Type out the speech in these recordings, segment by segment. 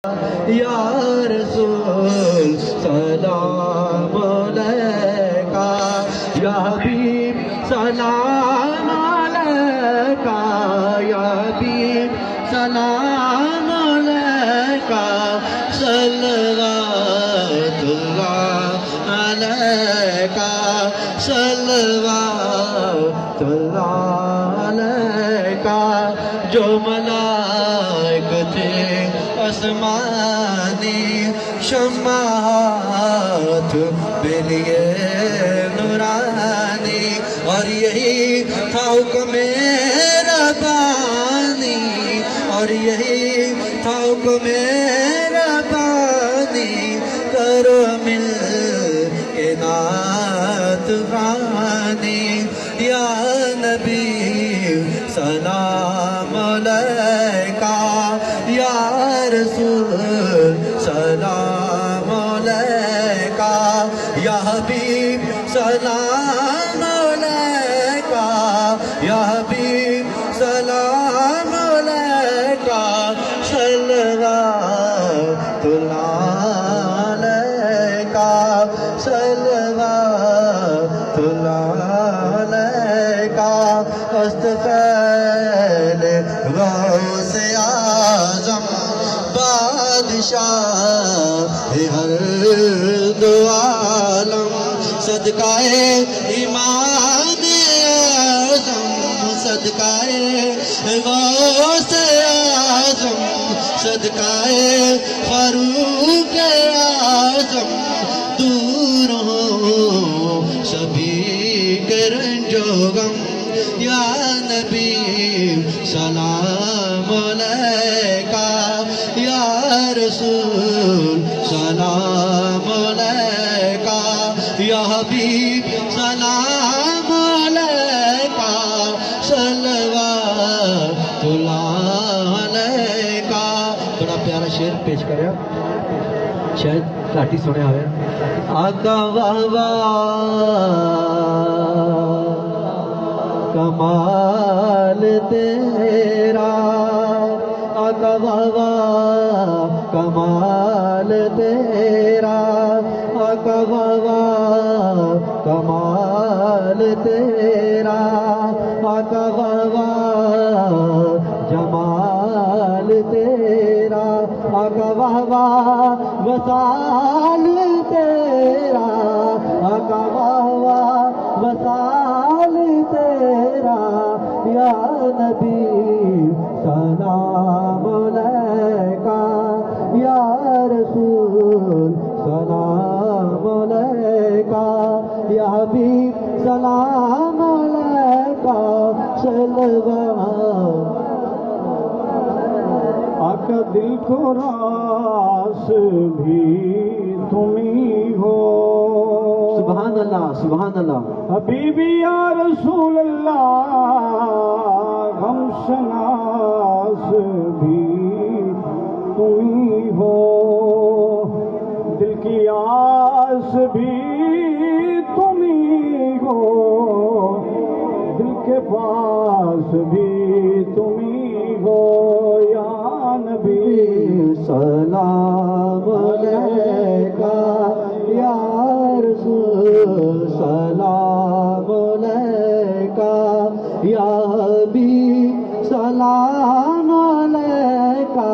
یا رسول سلام علیکہ، یا حبیب سلام علیکہ، یا حبیب سلام علیکہ، صلوات اللہ علیکہ، صلوات اللہ علیکہ۔ جو ملائکہ آسمانی شماعت بلیے نورانی، اور یہی تھا حکم ربانی، اور یہی تھا حکم ربانی، کرو مل کے نعت خوانی۔ یا نبی سلام علیکہ، یا رسول سلام علیکہ، یا حبیب سلام علیکہ، یا حبیب سلام علیکہ، صلوات اللہ علیکہ، صلوات اللہ علیکہ۔ استفیل غوث اعظم بادشاہ ہر دو عالم، صدقائے ایمان اعظم، صدقائے غوث اعظم، صدقائے فاروق اعظم، دور ہو سبھی کے رنج و غم۔ یا نبی سلام علیکہ، یا رسول سلام علیکہ، یا حبیب سلام علیکہ، صلوات اللہ علیکہ۔ بڑا پیارا شعر پیش کرے آپ، شاید گھٹ ہی سنے ہوئے۔ آقا واہ واہ کمال تیرا، آقا واہ واہ کمال تیرا، آقا واہ واہ کمال تیرا، آقا واہ واہ جمال تیرا، آقا واہ واہ وصال تیرا، آقا واہ واہ وصال تیرا۔ یا نبی سلام علیکہ، یا رسول سلام علیکہ، یا حبیب سلام علیکہ، صلوات۔ آقا دل کو راس بھی تمہیں ہو، سبحان اللہ سبحان اللہ۔ حبیبی یا رسول اللہ، غم شناس بھی تمہیں ہو، دل کی آس بھی تمہیں ہو، دل کے پاس بھی تمہیں ہو۔ یا نبی سلام علیکہ، یا رسول سلام علیکہ، یا حبیب سلام علیکہ،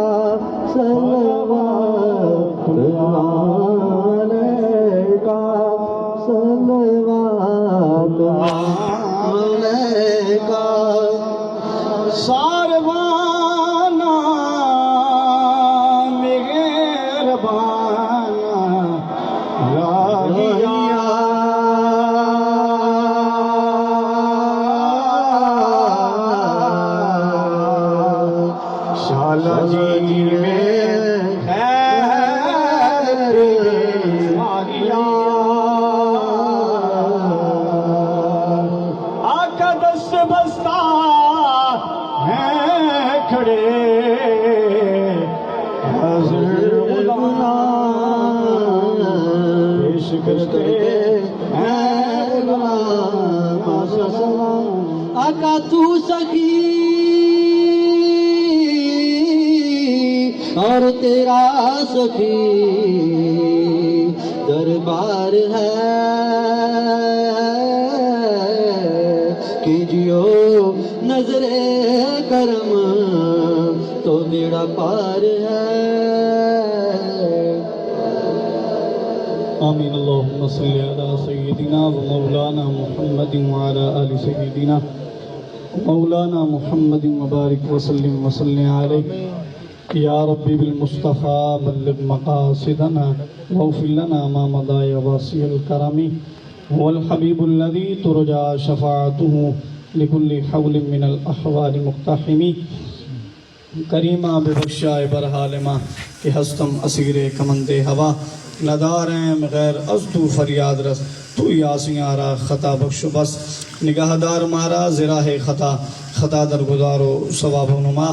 صلوات اللہ علیکہ، صلوات اللہ علیکہ۔ ساروانا مہربانا راہیا، شالا جی میں خیر ماہیا، آقا دست بستہ ہیں کھڑے، حضر غلام پیش کرتے ہیں غلام۔ آقا تو سخی اور تیرا سخی دربار ہے کیجیو نظر کرم تو بیڑا پار ہے آمین اللہم صلی علی سیدنا و مولانا محمد وعلی آل سیدنا مولانا محمد مبارک وسلم علیہ یا ربی بالمصطفیٰ بلغ مقاصدنا واغفر لنا ما مضى يا واسع الكرم هو الحبیب الذي ترجى شفاعته لكل حول من الاحوال مقتحم کریمہ ببخشائے برحالمہ کہ ہستم اسیر کمند ہوا نداریں غیر از تو فریاد رس تو یاسیاں را خطا بخش بس نگاہ دار مارا زراہ خطا درگزار و ثواب و نما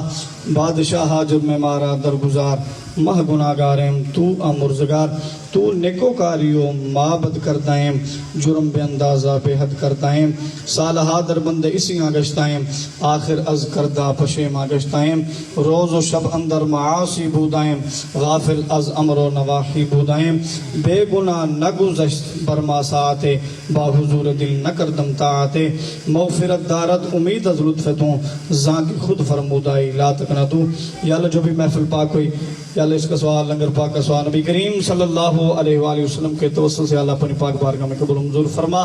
بادشاہ جب میں مارا درگزار مہ گناہگاریم تو امرزگار تو نیکوکاریو معبد کردائیم جرم بے اندازہ بے حد کردائیم سالہا در بند اسی آگشتائیم آخر از کردہ پشیم آگشتائیم روز و شب اندر معاصی بودائیم غافل از امر و نواحی بودائیم بے گناہ نگزشت برما ساعتے با حضور دل نکردم طاعتے مغفرت دارت امید از لطفتوں زانکی خود فرمودائی لا تکنتو یا اللہ جو بھی محفل پاک ہوئی یا اللہ اس کا سوال لنگر پاک کا سوال نبی کریم صلی اللہ علیہ وآلہ وسلم کے توسل سے اللہ اپنی پاک بارگاہ میں قبول منظور فرما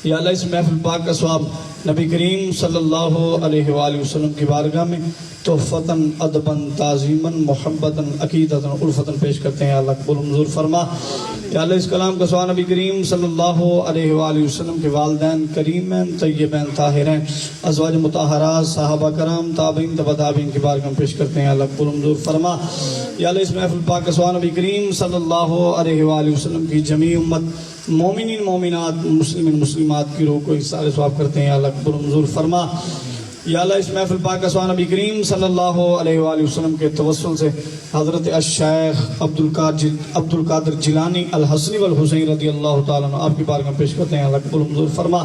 یا اللہ اس محفل پاک کا سواب نبی کریم صلی اللہ علیہ وآلہ وسلم کی بارگاہ میں تحفتاً ادباً تعظیماً محبتاً عقیدتاً الفتاً پیش کرتے ہیں اللہ قبول منظور فرما یا اللہ اس کلام کا سوال نبی کریم صلی اللہ علیہ وآلہ وسلم کے والدین کریمین طیبین طاہرین ازواج مطہرات صحابہ کرام تابعین تبع تابعین کی بارگاہ میں پیش کرتے ہیں اللہ قبول منظور فرما یا اللہ اس محفل پاک کا سوال نبی کریم صلی اللہ علیہ وآلہ وسلم کی جمیع امت مومنین مومنات مسلمین مسلمات کی روح کو احسان ثواب کرتے ہیں اللہ قبول منظور فرما یا اللہ اس محفل پاک کا سوال نبی کریم صلی اللہ علیہ وآلہ وسلم کے توسل سے حضرت الشیخ عبد القادر جیلانی الحسنی والحسین رضی اللہ تعالیٰ عنہ آپ کی بارگاہ میں پیش کرتے ہیں اللہ قبول منظور فرما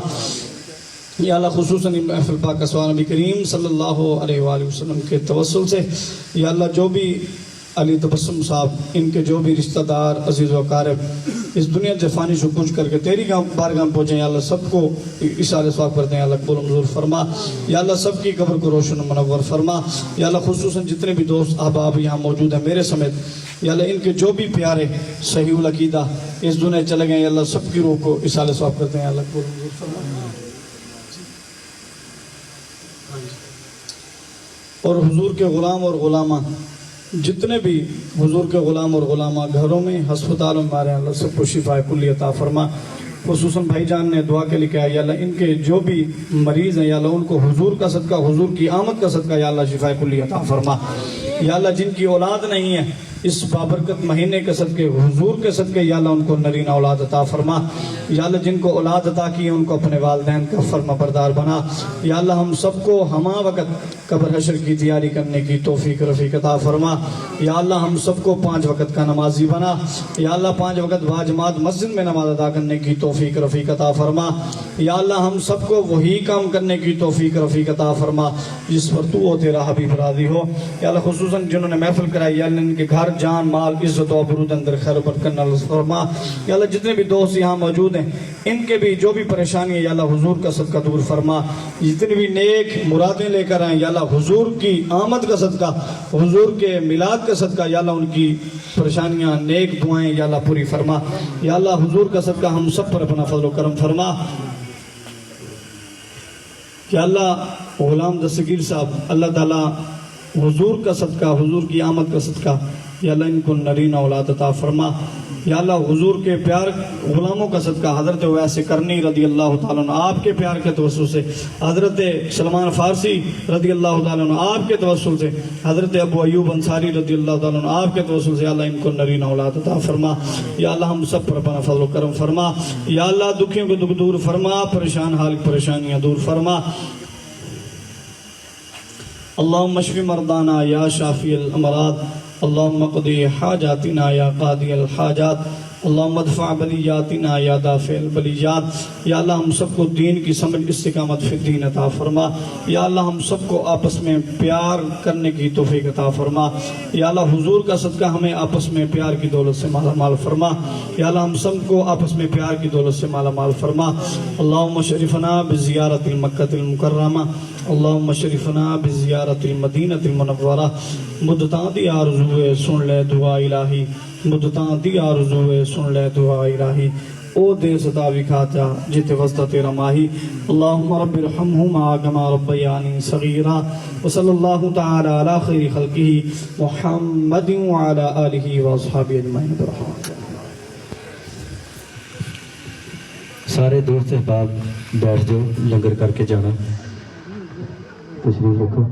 یا اللہ خصوصاً محفل پاک کا سوال نبی کریم صلی اللہ علیہ وآلہ وسلم کے توسل سے یا اللہ جو بھی علی تبسم صاحب ان کے جو بھی رشتہ دار عزیز و اقارب اس دنیا سے فانی سے کچھ کر کے تیری بارگاہ میں پہنچے یا اللہ سب کو اشارے ثواب کرتے ہیں اللہ قبول منظور فرما یا اللہ سب کی قبر کو روشن منور فرما یا اللہ خصوصاً جتنے بھی دوست احباب یہاں موجود ہیں میرے سمیت یا اللہ ان کے جو بھی پیارے صحیح العقیدہ اس دنیا چلے گئے یا اللہ سب کی روح کو اشارے ثواب کرتے ہیں اللہ قبول منظور فرما اور حضور کے غلام اور غلامہ جتنے بھی حضور کے غلام اور غلامہ گھروں میں ہسپتالوں میں مارے اللہ سب کو شفا کلی عطا فرما خصوصاً بھائی جان نے دعا کے لکھا ہے یا اللہ ان کے جو بھی مریض ہیں یا اللہ ان کو حضور کا صدقہ حضور کی آمد کا صدقہ یا اللہ شفا کلی عطا فرما یا اللہ جن کی اولاد نہیں ہے اس بابرکت مہینے کے صدقے حضور کے صدقے یا اللہ ان کو نرین اولاد عطا فرما یا اللہ جن کو اولاد عطا کی ہے ان کو اپنے والدین کا فرما بردار بنا یا اللہ ہم سب کو ہما وقت قبر حشر کی تیاری کرنے کی توفیق رفیق عطا فرما یا اللہ ہم سب کو 5 وقت کا نمازی بنا یا اللہ 5 وقت باجماعت مسجد میں نماز ادا کرنے کی توفیق رفیق عطا فرما یا اللہ ہم سب کو وہی کام کرنے کی توفیق رفیق عطا فرما جس پر تو و تیرا حبیب راضی ہو یا اللہ خصوصاً جنہوں نے محفل کرائی یا اللہ ان کے گھر جان مال عزت و عبرود اندر خیر و برکت نازل فرما یا اللہ جتنے بھی دوست یہاں موجود ہیں ان کے بھی جو بھی پریشانی ہے یا اللہ حضور کا صدقہ دور فرما جتنی بھی نیک مرادیں لے کر آئیں یا اللہ حضور کی آمد کا صدقہ حضور کے میلاد کا صدقہ یا اللہ ان کی پریشانیاں نیک دعائیں یا اللہ پوری فرما یا اللہ حضور کا صدقہ ہم سب پر اپنا فضل و کرم فرما یا اللہ غلام دستگیر صاحب اللہ تعالیٰ حضور کا صدقہ حضور کی آمد کا صدقہ یا اللہ ان کو نرین اولاد عطا فرما یا اللہ حضور کے پیار غلاموں کا صدقہ حضرت ویس کرنی رضی اللہ تعالیٰ عنہ آپ کے پیار کے توسل سے حضرت سلمان فارسی رضی اللہ تعالیٰ عنہ آپ کے توسل سے حضرت ابو ایوب انصاری رضی اللہ تعالیٰ عنہ آپ کے توسل سے یا اللہ ان کو نرین اولاد عطا فرما یا اللہ ہم سب پر اپنا فضل و کرم فرما یا اللہ دکھیوں کو دکھ دور فرما پریشان حال پریشانیاں دور فرما اللہم اشفی مردانا یا شافی الامراض اللہم قضی حاجاتنا یا قاضی الحاجات اللہم ادفع بلیاتنا یا دافع البلیات. یا اللہ ہم سب کو دین کی سمجھ استقامت فی الدین عطا فرما. یا اللہ ہم سب کو آپس میں پیار کرنے کی توفیق عطا فرما. یا اللہ حضور کا صدقہ ہمیں آپس میں پیار کی دولت سے مالا مال فرما. یا اللہ ہم سب کو آپس میں پیار کی دولت سے مالا مال فرما. اللہم شرفنا بزیارت المکۃ المکرمہ. اللہم شرفنا بزیارت المدینۃ المنورہ. مدتاں دی آرزو سن لے دعا الہی. مدتاں دی آرزو سن لے دعا الہی. او دے ستا وکھاتا جتے وسط تیرا ماہی. اللہم رب ارحمہما کما ربیانی صغیرا. وصلی اللہ تعالی علی خیر خلقہ محمد وعلی آلہ واصحابہ اجمعین برحمتہ. سارے دوست احباب بیٹھ جاؤ، لنگر کر کے جانا. تشریف رکھو.